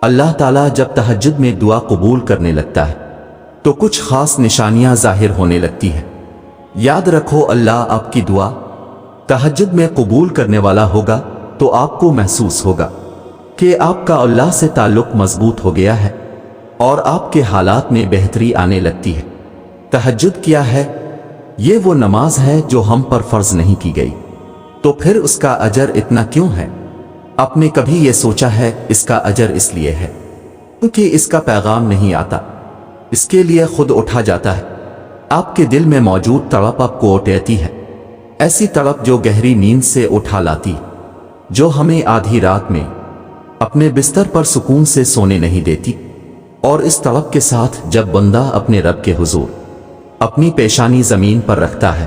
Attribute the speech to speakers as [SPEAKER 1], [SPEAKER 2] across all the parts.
[SPEAKER 1] اللہ تعالیٰ جب تہجد میں دعا قبول کرنے لگتا ہے تو کچھ خاص نشانیاں ظاہر ہونے لگتی ہیں۔ یاد رکھو، اللہ آپ کی دعا تہجد میں قبول کرنے والا ہوگا تو آپ کو محسوس ہوگا کہ آپ کا اللہ سے تعلق مضبوط ہو گیا ہے اور آپ کے حالات میں بہتری آنے لگتی ہے۔ تہجد کیا ہے؟ یہ وہ نماز ہے جو ہم پر فرض نہیں کی گئی، تو پھر اس کا اجر اتنا کیوں ہے؟ آپ نے کبھی یہ سوچا ہے؟ اس کا اجر اس لیے ہے کیونکہ اس کا پیغام نہیں آتا، اس کے لیے خود اٹھا جاتا ہے۔ آپ کے دل میں موجود تڑپ آپ کو اٹھاتی ہے، ایسی تڑپ جو گہری نیند سے اٹھا لاتی، جو ہمیں آدھی رات میں اپنے بستر پر سکون سے سونے نہیں دیتی۔ اور اس تڑپ کے ساتھ جب بندہ اپنے رب کے حضور اپنی پیشانی زمین پر رکھتا ہے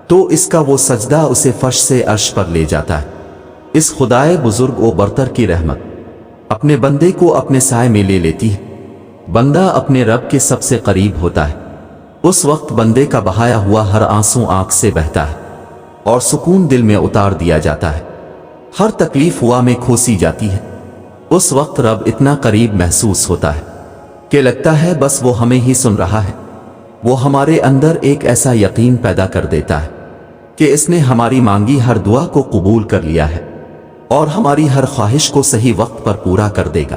[SPEAKER 1] تو اس کا وہ سجدہ اسے فرش سے عرش پر لے جاتا ہے۔ اس خدائے بزرگ و برتر کی رحمت اپنے بندے کو اپنے سائے میں لے لیتی ہے۔ بندہ اپنے رب کے سب سے قریب ہوتا ہے۔ اس وقت بندے کا بہایا ہوا ہر آنسو آنکھ سے بہتا ہے اور سکون دل میں اتار دیا جاتا ہے، ہر تکلیف ہوا میں کھوسی جاتی ہے۔ اس وقت رب اتنا قریب محسوس ہوتا ہے کہ لگتا ہے بس وہ ہمیں ہی سن رہا ہے۔ وہ ہمارے اندر ایک ایسا یقین پیدا کر دیتا ہے کہ اس نے ہماری مانگی ہر دعا کو قبول کر لیا ہے اور ہماری ہر خواہش کو صحیح وقت پر پورا کر دے گا۔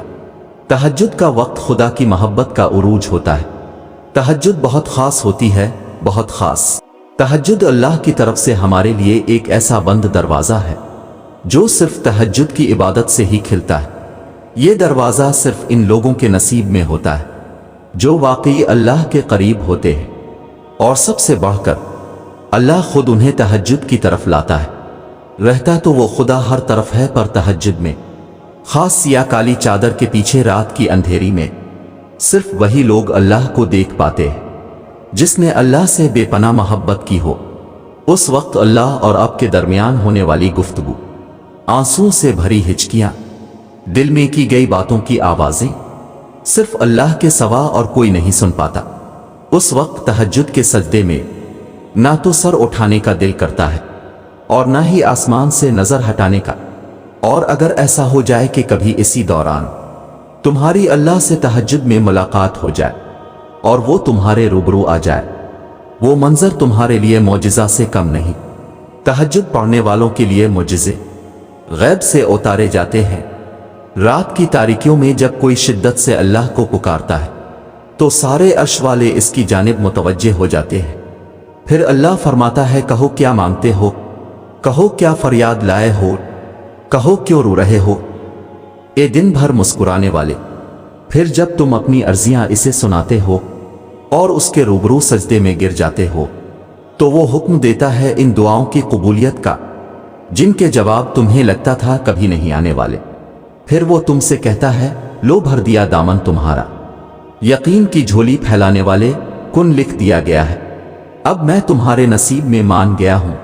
[SPEAKER 1] تہجد کا وقت خدا کی محبت کا عروج ہوتا ہے۔ تہجد بہت خاص ہوتی ہے، بہت خاص۔ تہجد اللہ کی طرف سے ہمارے لیے ایک ایسا بند دروازہ ہے جو صرف تہجد کی عبادت سے ہی کھلتا ہے۔ یہ دروازہ صرف ان لوگوں کے نصیب میں ہوتا ہے جو واقعی اللہ کے قریب ہوتے ہیں، اور سب سے بڑھ کر اللہ خود انہیں تہجد کی طرف لاتا ہے۔ رہتا تو وہ خدا ہر طرف ہے، پر تہجد میں خاص سیاہ کالی چادر کے پیچھے رات کی اندھیری میں صرف وہی لوگ اللہ کو دیکھ پاتے ہیں جس نے اللہ سے بے پناہ محبت کی ہو۔ اس وقت اللہ اور آپ کے درمیان ہونے والی گفتگو، آنسوں سے بھری ہچکیاں، دل میں کی گئی باتوں کی آوازیں صرف اللہ کے سوا اور کوئی نہیں سن پاتا۔ اس وقت تہجد کے سجدے میں نہ تو سر اٹھانے کا دل کرتا ہے اور نہ ہی آسمان سے نظر ہٹانے کا۔ اور اگر ایسا ہو جائے کہ کبھی اسی دوران تمہاری اللہ سے تہجد میں ملاقات ہو جائے اور وہ تمہارے روبرو آ جائے، وہ منظر تمہارے لیے معجزہ سے کم نہیں۔ تہجد پڑھنے والوں کے لیے معجزے غیب سے اتارے جاتے ہیں۔ رات کی تاریکیوں میں جب کوئی شدت سے اللہ کو پکارتا ہے تو سارے عرش والے اس کی جانب متوجہ ہو جاتے ہیں۔ پھر اللہ فرماتا ہے، کہو کیا مانگتے ہو، کہو کیا فریاد لائے ہو، کہو کیوں رو رہے ہو اے دن بھر مسکرانے والے۔ پھر جب تم اپنی عرضیاں اسے سناتے ہو اور اس کے روبرو سجدے میں گر جاتے ہو تو وہ حکم دیتا ہے ان دعاؤں کی قبولیت کا جن کے جواب تمہیں لگتا تھا کبھی نہیں آنے والے۔ پھر وہ تم سے کہتا ہے، لو بھر دیا دامن تمہارا، یقین کی جھولی پھیلانے والے، کن لکھ دیا گیا ہے۔ اب میں تمہارے نصیب میں مان گیا ہوں،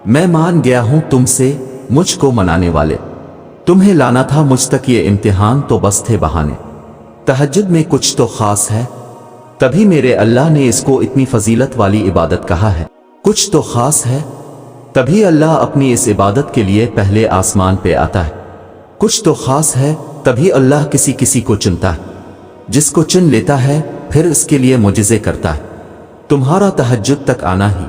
[SPEAKER 1] میں مان گیا ہوں تم سے، مجھ کو منانے والے۔ تمہیں لانا تھا مجھ تک یہ امتحان تو بس تھے بہانے۔ تہجد میں کچھ تو خاص ہے، تبھی میرے اللہ نے اس کو اتنی فضیلت والی عبادت کہا ہے۔ کچھ تو خاص ہے، تبھی اللہ اپنی اس عبادت کے لیے پہلے آسمان پہ آتا ہے۔ کچھ تو خاص ہے، تبھی اللہ کسی کسی کو چنتا ہے، جس کو چن لیتا ہے پھر اس کے لیے معجزے کرتا ہے۔ تمہارا تہجد تک آنا ہی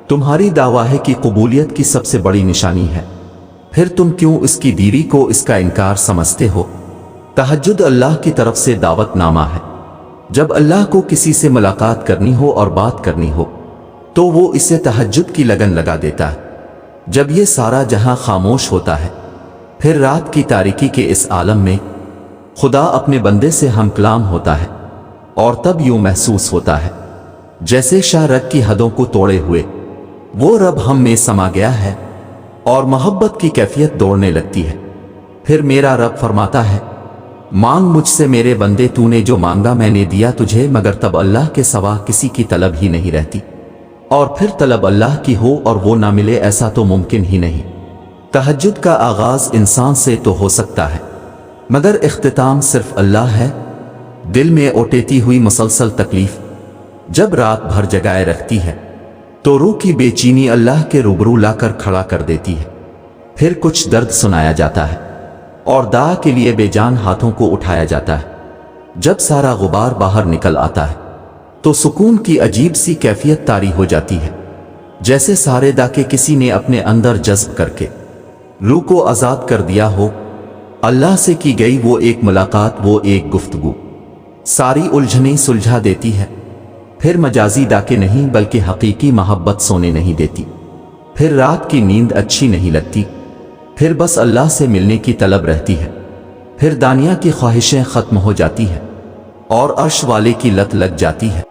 [SPEAKER 1] تمہاری دعویٰ کی قبولیت کی سب سے بڑی نشانی ہے، پھر تم کیوں اس کی دیری کو اس کا انکار سمجھتے ہو؟ تہجد اللہ کی طرف سے دعوت نامہ ہے۔ جب اللہ کو کسی سے ملاقات کرنی ہو اور بات کرنی ہو تو وہ اسے تہجد کی لگن لگا دیتا ہے۔ جب یہ سارا جہاں خاموش ہوتا ہے، پھر رات کی تاریکی کے اس عالم میں خدا اپنے بندے سے ہم کلام ہوتا ہے، اور تب یوں محسوس ہوتا ہے جیسے شاہ رگ کی حدوں کو توڑے ہوئے وہ رب ہم میں سما گیا ہے، اور محبت کی کیفیت دوڑنے لگتی ہے۔ پھر میرا رب فرماتا ہے، مانگ مجھ سے میرے بندے، تو نے جو مانگا میں نے دیا تجھے، مگر تب اللہ کے سوا کسی کی طلب ہی نہیں رہتی، اور پھر طلب اللہ کی ہو اور وہ نہ ملے، ایسا تو ممکن ہی نہیں۔ تہجد کا آغاز انسان سے تو ہو سکتا ہے، مگر اختتام صرف اللہ ہے۔ دل میں اوٹیتی ہوئی مسلسل تکلیف جب رات بھر جگائے رکھتی ہے تو روح کی بے چینی اللہ کے روبرو لا کر کھڑا کر دیتی ہے۔ پھر کچھ درد سنایا جاتا ہے، اور دا کے لیے بے جان ہاتھوں کو اٹھایا جاتا ہے۔ جب سارا غبار باہر نکل آتا ہے تو سکون کی عجیب سی کیفیت طاری ہو جاتی ہے، جیسے سارے دا کے کسی نے اپنے اندر جذب کر کے روح کو آزاد کر دیا ہو۔ اللہ سے کی گئی وہ ایک ملاقات، وہ ایک گفتگو ساری الجھنیں سلجھا دیتی ہے۔ پھر مجازی ڈاکے نہیں بلکہ حقیقی محبت سونے نہیں دیتی، پھر رات کی نیند اچھی نہیں لگتی، پھر بس اللہ سے ملنے کی طلب رہتی ہے، پھر دنیا کی خواہشیں ختم ہو جاتی ہیں اور عرش والے کی لت لگ جاتی ہے۔